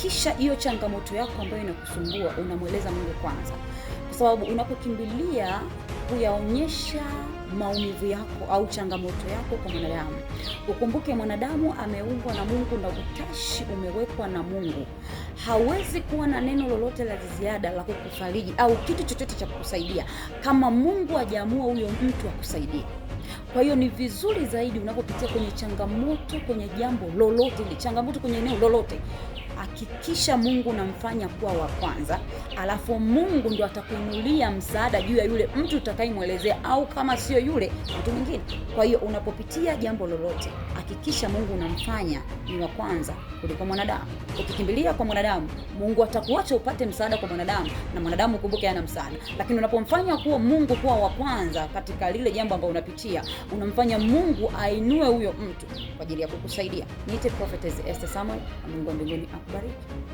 hakikisha hiyo changamoto yako ambayo inakusumbua unamweleza Mungu kwanza, kwa sababu unapokimbilia kuyaonyesha maumivu yako au changamoto yako kwa mwanadamu, ukumbuke mwanadamu ameumbwa na Mungu na utashi umewekwa na Mungu. Hawezi kuwa na neno lolote la ziada la kukufariji au kitu chochote cha kukusaidia kama Mungu hajaamua huyo mtu akusaidie. Kwa hiyo ni vizuri zaidi unapopitia kwenye changamoto, kwenye jambo lolote, ni changamoto kwenye eneo lolote, hakikisha Mungu unamfanya kuwa wa kwanza, alafu Mungu ndo atakuinulia msaada juu ya yule mtu utakayemwelezea, au kama sio yule, mtu mwingine. Kwa hiyo unapopitia jambo lolote, hakikisha Mungu unamfanya ni wa kwanza kuliko mwanadamu. Ukikimbilia kwa mwanadamu, Mungu atakuacha upate msaada kwa mwanadamu, na mwanadamu kumbuke hana msaada. Lakini unapomfanya kuwa Mungu kuwa wa kwanza katika lile jambo ambalo unapitia, unamfanya Mungu ainue huyo mtu kwa ajili ya kukusaidia. Niite Prophetess Esther Samuel, na Mungu wa mbinguni akubariki.